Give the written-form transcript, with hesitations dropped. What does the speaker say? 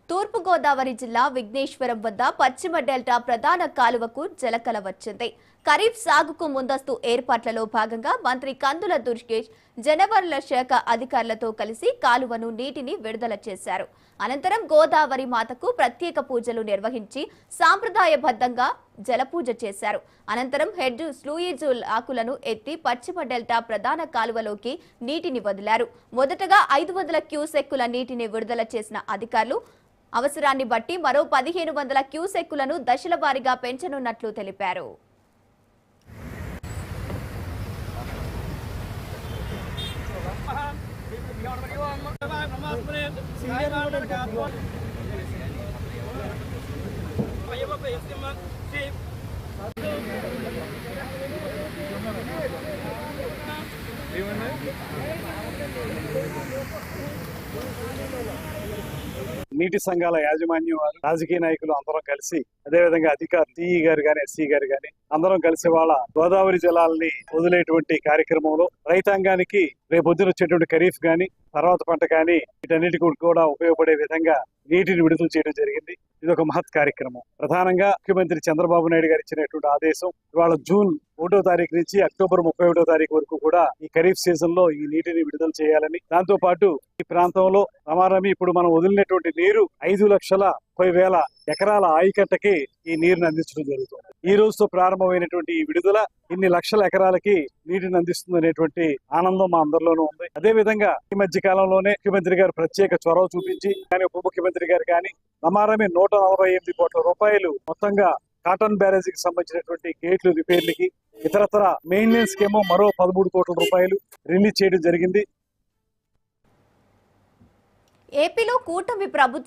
తూర్పు గోదావరి జిల్లా విఘ్నేశ్వరం వద్ద పశ్చిమ డెల్టా ప్రధాన కాలువకు జలకల వచ్చింది. ఖరీఫ్ సాగుకు ముందస్తు ఏర్పాట్లలో భాగంగా మంత్రి కందుల దుర్గేష్ జలవనరుల శాఖ అధికారులతో కలిసి కాలువను నీటిని విడుదల చేశారు. అనంతరం గోదావరి మాతకు ప్రత్యేక పూజలు నిర్వహించి సాంప్రదాయబద్ధంగా జలపూజ చేశారు. అనంతరం హెడ్ స్లూయిజ్ ఆకులను ఎత్తి పశ్చిమ డెల్టా ప్రధాన కాలువలోకి నీటిని వదిలారు. మొదటగా 500 క్యూసెక్కుల నీటిని విడుదల చేసిన అధికారులు అవసరాన్ని బట్టి మరో 1500 క్యూసెక్కులను దశల వారీగా పెంచనున్నట్లు తెలిపారు. నీటి సంఘాల యాజమాన్యం వారు, రాజకీయ నాయకులు అందరం కలిసి, అదేవిధంగా అధికారులు సిఈ గారు గాని, ఎస్సీ గారు గాని అందరం కలిసి వాళ్ళ గోదావరి జలాలని వదిలేటువంటి కార్యక్రమంలో రైతాంగానికి రేపొద్దున వచ్చేటువంటి ఖరీఫ్ గాని, తర్వాత పంట గాని వీటన్నిటికీ కూడా ఉపయోగపడే విధంగా నీటిని విడుదల చేయడం జరిగింది. ఇది ఒక మహత్ కార్యక్రమం. ప్రధానంగా ముఖ్యమంత్రి చంద్రబాబు నాయుడు గారు ఇచ్చినటువంటి ఆదేశం ఇవాళ జూన్ 1వ తారీఖు నుంచి అక్టోబర్ 31వ తారీఖు వరకు కూడా ఈ ఖరీఫ్ సీజన్ లో ఈ నీటిని విడుదల చేయాలని, దాంతో పాటు ఈ ప్రాంతంలో రమారమి ఇప్పుడు మనం వదిలినటువంటి నీరు 5,30,000 ఎకరాల ఆయకట్టకి ఈ నీరుని అందించడం జరుగుతుంది. ఈ రోజుతో ప్రారంభమైనటువంటి ఈ విడుదల ఇన్ని లక్షల ఎకరాలకి నీటిని అందిస్తుంది అనేటువంటి ఆనందం మా అందరిలోనూ ఉంది. అదే విధంగా ఈ మధ్య కాలంలోనే ముఖ్యమంత్రి గారు ప్రత్యేక చొరవ చూపించి కానీ ఉప ముఖ్యమంత్రి గారు కానీ రమారమి 148 కోట్ల రూపాయలు మొత్తంగా కాటన్ బ్యారేజీకి సంబంధించినటువంటి గేట్లు రిపేర్లకి, ఇతరతర మెయింటెనెన్స్ కేమో మరో 13 కోట్ల రూపాయలు రిలీజ్ చేయడం జరిగింది. ఏపీలో కూటమి ప్రభుత్వం